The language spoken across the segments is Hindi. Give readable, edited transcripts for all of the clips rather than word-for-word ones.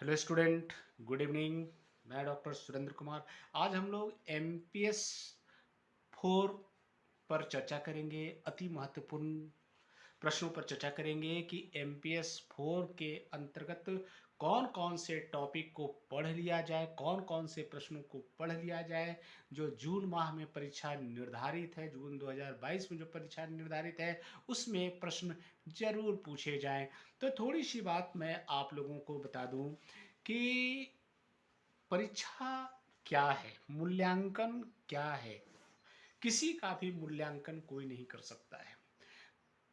Hello student, good evening. मैं डॉक्टर सुरेंद्र कुमार। आज हम लोग एमपीएस 4 पर चर्चा करेंगे। अति महत्वपूर्ण प्रश्नों पर चर्चा करेंगे कि एमपीएस 4 के अंतर्गत कौन कौन से टॉपिक को पढ़ लिया जाए, कौन कौन से प्रश्नों को पढ़ लिया जाए। जो जून माह में परीक्षा निर्धारित है, जून 2022 में जो परीक्षा निर्धारित है, उसमें प्रश्न जरूर पूछे जाएं। तो थोड़ी सी बात मैं आप लोगों को बता दूं कि परीक्षा क्या है, मूल्यांकन क्या है। किसी का भी मूल्यांकन कोई नहीं कर सकता है।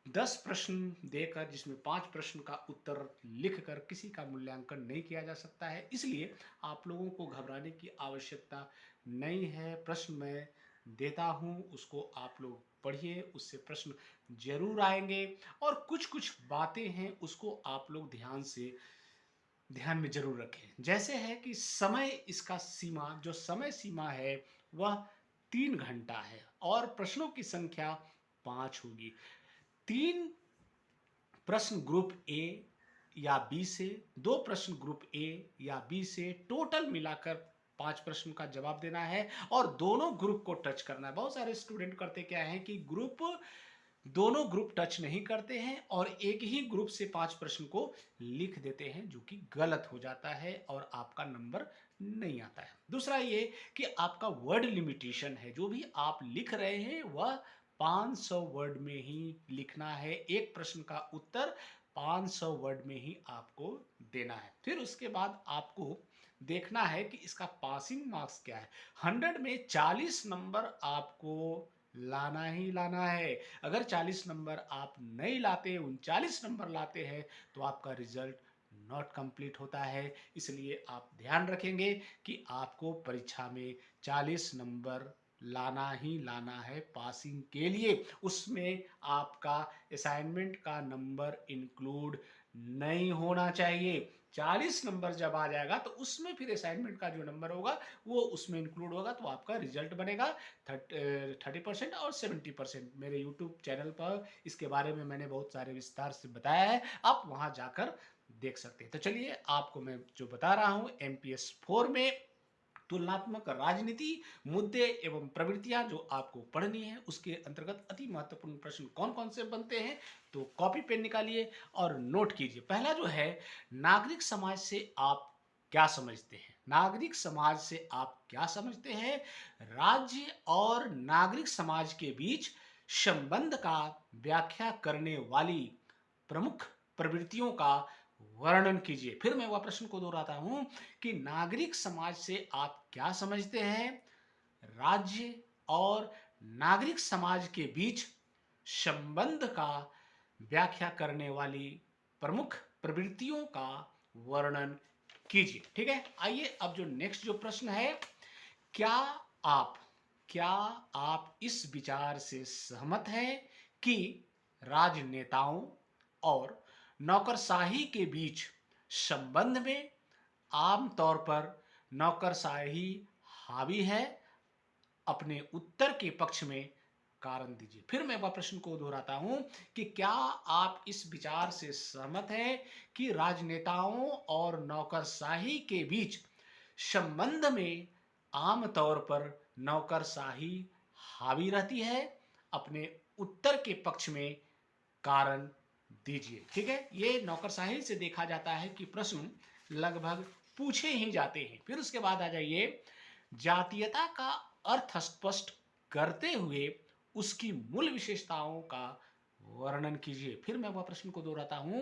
10 प्रश्न देकर जिसमें 5 प्रश्न का उत्तर लिखकर किसी का मूल्यांकन नहीं किया जा सकता है। इसलिए आप लोगों को घबराने की आवश्यकता नहीं है। प्रश्न मैं देता हूं, उसको आप लोग पढ़िए, उससे प्रश्न जरूर आएंगे। और कुछ कुछ बातें हैं उसको आप लोग ध्यान में जरूर रखें। जैसे है कि समय, इसका सीमा, जो समय सीमा है वह 3 घंटा है और प्रश्नों की संख्या 5 होगी। 3 प्रश्न ग्रुप ए या बी से, 2 प्रश्न ग्रुप ए या बी से, टोटल मिलाकर 5 प्रश्न का जवाब देना है और दोनों ग्रुप को टच करना है। बहुत सारे स्टूडेंट करते क्या है कि दोनों ग्रुप टच नहीं करते हैं और एक ही ग्रुप से 5 प्रश्न को लिख देते हैं, जो कि गलत हो जाता है और आपका नंबर नहीं आता है। दूसरा ये कि आपका वर्ड लिमिटेशन है, जो भी आप लिख रहे हैं वह 500 वर्ड में ही लिखना है। एक प्रश्न का उत्तर 500 वर्ड में ही आपको देना है। फिर उसके बाद आपको देखना है कि इसका पासिंग मार्क्स क्या है। 100 में 40 नंबर आपको लाना ही लाना है। अगर 40 नंबर आप नहीं लाते, 39 नंबर लाते हैं, तो आपका रिजल्ट नॉट कंप्लीट होता है। इसलिए आप ध्यान रखेंगे कि आपको परीक्षा में 40 नंबर लाना ही लाना है पासिंग के लिए। उसमें आपका असाइनमेंट का नंबर इंक्लूड नहीं होना चाहिए। 40 नंबर जब आ जाएगा तो उसमें फिर असाइनमेंट का जो नंबर होगा वो उसमें इंक्लूड होगा, तो आपका रिजल्ट बनेगा 30% और 70%। मेरे यूट्यूब चैनल पर इसके बारे में मैंने बहुत सारे विस्तार से बताया है, आप वहां जाकर देख सकते हैं। तो चलिए, आपको मैं जो बता रहा हूं, एमपीएस 4 में तुलनात्मक राजनीति, मुद्दे एवं प्रवृत्तियां जो आपको पढ़नी है, उसके अंतर्गत अति महत्वपूर्ण प्रश्न कौन कौन से बनते हैं। तो कॉपी पेन निकालिए और नोट कीजिए। पहला जो है, नागरिक समाज से आप क्या समझते हैं। नागरिक समाज से आप क्या समझते हैं। राज्य और नागरिक समाज के बीच संबंध का व्याख्या करने वाली प्रमुख प्रवृत्तियों का वर्णन कीजिए। फिर मैं वह प्रश्न को दोहराता हूं कि नागरिक समाज से आप क्या समझते हैं। राज्य और नागरिक समाज के बीच संबंध का व्याख्या करने वाली प्रमुख प्रवृत्तियों का वर्णन कीजिए। ठीक है, आइए अब जो नेक्स्ट जो प्रश्न है, क्या आप क्या आप इस विचार से सहमत हैं कि राजनेताओं और नौकरशाही के बीच संबंध में आमतौर पर नौकरशाही हावी है। अपने उत्तर के पक्ष में कारण दीजिए। फिर मैं वह प्रश्न को दोहराता हूं कि क्या आप इस विचार से सहमत हैं कि राजनेताओं और नौकरशाही के बीच संबंध में आमतौर पर नौकरशाही हावी रहती है। अपने उत्तर के पक्ष में कारण दीजिए। ठीक है, ये नौकरशाही से देखा जाता है कि प्रश्न लगभग पूछे ही जाते हैं। फिर उसके बाद आ जाइए, जातीयता का अर्थ स्पष्ट करते हुए उसकी मूल विशेषताओं का वर्णन कीजिए। फिर मैं वह प्रश्न को दोहराता हूं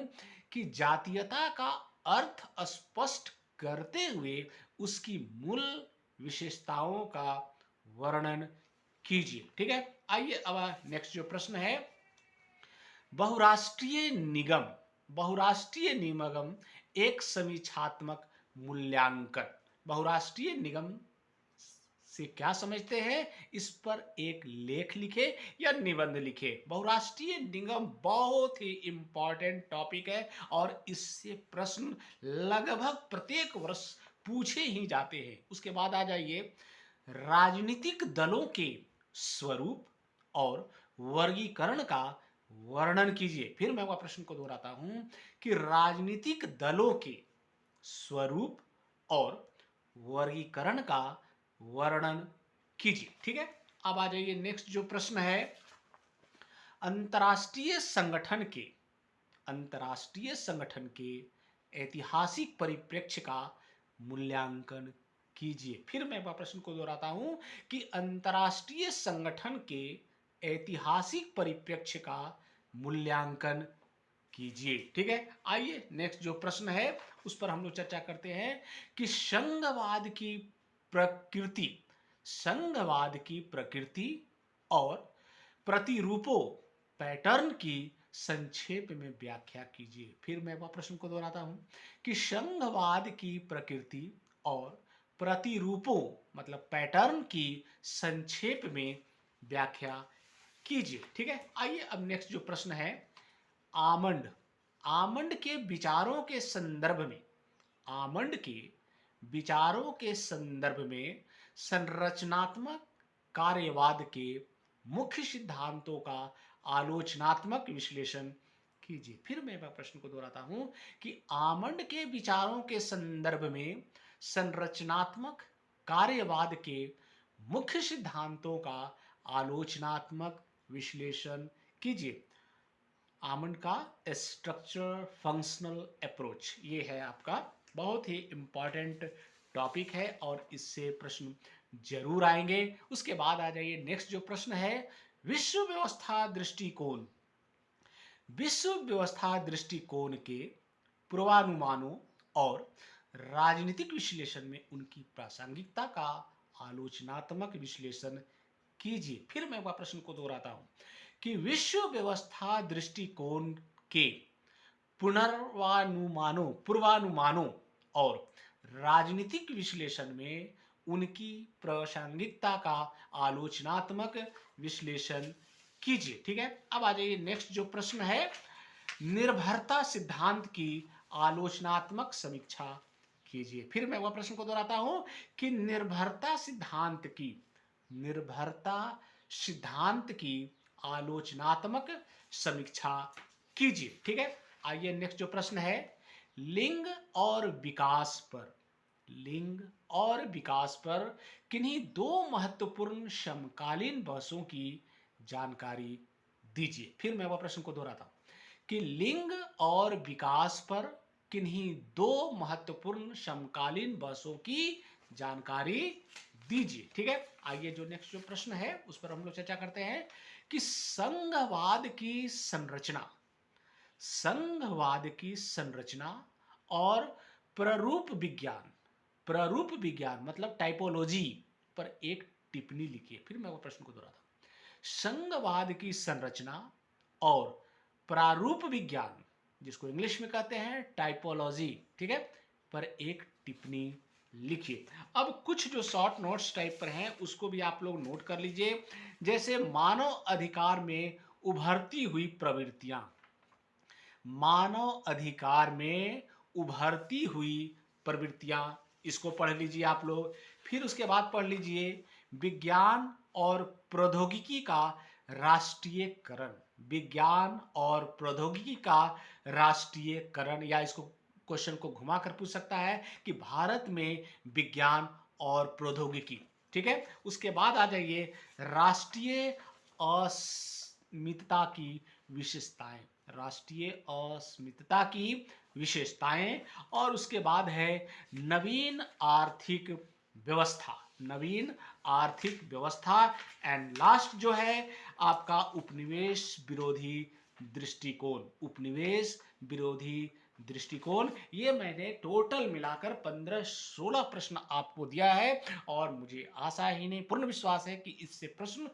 कि जातीयता का अर्थ स्पष्ट करते हुए उसकी मूल विशेषताओं का वर्णन कीजिए। ठीक है, आइए अब नेक्स्ट जो प्रश्न है, बहुराष्ट्रीय निगम बहुराष्ट्रीय निगम एक समीक्षात्मक मूल्यांकन। बहुराष्ट्रीय निगम से क्या समझते हैं, इस पर एक लेख लिखे या निबंध लिखे। बहुराष्ट्रीय निगम बहुत ही इंपॉर्टेंट टॉपिक है और इससे प्रश्न लगभग प्रत्येक वर्ष पूछे ही जाते हैं। उसके बाद आ जाइए, राजनीतिक दलों के स्वरूप और वर्गीकरण का वर्णन कीजिए। फिर मैं वह प्रश्न को दोहराता हूं कि राजनीतिक दलों के स्वरूप और वर्गीकरण का वर्णन कीजिए। ठीक है, अब आ जाइए नेक्स्ट जो प्रश्न है, अंतर्राष्ट्रीय संगठन के अंतर्राष्ट्रीय संगठन के ऐतिहासिक परिप्रेक्ष्य का मूल्यांकन कीजिए। फिर मैं प्रश्न को दोहराता हूं कि अंतर्राष्ट्रीय संगठन के ऐतिहासिक परिप्रेक्ष्य का मूल्यांकन कीजिए। ठीक है, आइए नेक्स्ट जो प्रश्न है उस पर हम लोग चर्चा करते हैं कि प्रकृति संघवाद की प्रकृति और प्रतिरूपों पैटर्न की संक्षेप में व्याख्या कीजिए। फिर मैं प्रश्न को दोहराता हूं कि संघवाद की प्रकृति और प्रतिरूपों मतलब पैटर्न की संक्षेप में व्याख्या कीजिए। ठीक है, आइए अब नेक्स्ट जो प्रश्न है, आमंड आमंड के विचारों के संदर्भ में आमंड के विचारों के संदर्भ में संरचनात्मक कार्यवाद के मुख्य सिद्धांतों का आलोचनात्मक विश्लेषण कीजिए। फिर मैं प्रश्न को दोहराता हूं कि आमंड के विचारों के संदर्भ में संरचनात्मक कार्यवाद के मुख्य सिद्धांतों का आलोचनात्मक विश्लेषण कीजिए। आमंड का स्ट्रक्चर फंक्शनल अप्रोच, ये है आपका बहुत ही इंपॉर्टेंट टॉपिक है और इससे प्रश्न जरूर आएंगे। उसके बाद आ जाइए नेक्स्ट जो प्रश्न है, विश्व व्यवस्था दृष्टिकोण विश्व व्यवस्था दृष्टिकोण के पूर्वानुमानों और राजनीतिक विश्लेषण में उनकी प्रासंगिकता का आलोचनात्मक विश्लेषण कीजिए। फिर मैं वह प्रश्न को दोहराता हूं कि विश्व व्यवस्था दृष्टिकोण के पूर्वानुमानों और राजनीतिक विश्लेषण में उनकी प्रासंगिकता का आलोचनात्मक विश्लेषण कीजिए। ठीक है, अब आ जाइए नेक्स्ट जो प्रश्न है, निर्भरता सिद्धांत की आलोचनात्मक समीक्षा कीजिए। फिर मैं वह प्रश्न को दोहराता हूं कि निर्भरता सिद्धांत की आलोचनात्मक समीक्षा कीजिए। ठीक है, आइए नेक्स्ट जो प्रश्न है, लिंग और विकास पर किन्हीं दो महत्वपूर्ण समकालीन बहसों की जानकारी दीजिए। फिर मैं वह प्रश्न को दोहराता हूं कि लिंग और विकास पर किन्हीं दो महत्वपूर्ण समकालीन बहसों की जानकारी दीजिए। ठीक है, आइए जो नेक्स्ट जो प्रश्न है उस पर हम लोग चर्चा करते हैं कि संघवाद की संरचना और प्ररूप विज्ञान मतलब टाइपोलॉजी पर एक टिप्पणी लिखिए। फिर मैं वो प्रश्न को दोहराता हूं, संघवाद की संरचना और प्रारूप विज्ञान, जिसको इंग्लिश में कहते हैं टाइपोलॉजी, ठीक है, पर एक टिप्पणी लिखिए। अब कुछ जो शॉर्ट नोट्स टाइप पर हैं उसको भी आप लोग नोट कर लीजिए, जैसे मानव अधिकार में उभरती हुई प्रवृत्तियां, इसको पढ़ लीजिए आप लोग। फिर उसके बाद पढ़ लीजिए विज्ञान और प्रौद्योगिकी का या इसको क्वेश्चन को घुमा कर पूछ सकता है कि भारत में विज्ञान और प्रौद्योगिकी। ठीक है, उसके बाद आ जाइए राष्ट्रीय अस्मिता की विशेषताएं, और उसके बाद है नवीन आर्थिक व्यवस्था एंड लास्ट जो है आपका उपनिवेश विरोधी दृष्टिकोण। ये मैंने टोटल मिलाकर 15-16 प्रश्न आपको दिया है और मुझे आशा ही नहीं पूर्ण विश्वास है कि इससे प्रश्न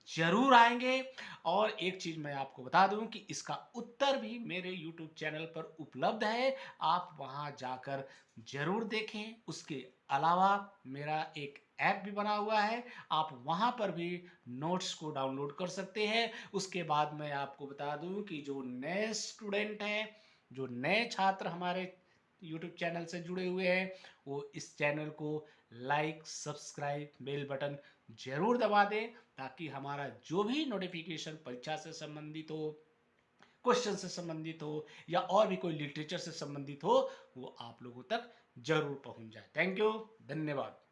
जरूर आएंगे। और एक चीज मैं आपको बता दूं कि इसका उत्तर भी मेरे YouTube चैनल पर उपलब्ध है, आप वहां जाकर जरूर देखें। उसके अलावा मेरा एक ऐप भी बना हुआ है, आप वहां पर भी नोट्स को डाउनलोड कर सकते हैं। उसके बाद मैं आपको बता दूं कि जो नए स्टूडेंट हैं, जो नए छात्र हमारे YouTube चैनल से जुड़े हुए हैं, वो इस चैनल को लाइक, सब्सक्राइब, बेल बटन जरूर दबा दें, ताकि हमारा जो भी नोटिफिकेशन परीक्षा से संबंधित हो, क्वेश्चन से संबंधित हो या और भी कोई लिटरेचर से संबंधित हो, वो आप लोगों तक जरूर पहुंच जाए। थैंक यू, धन्यवाद।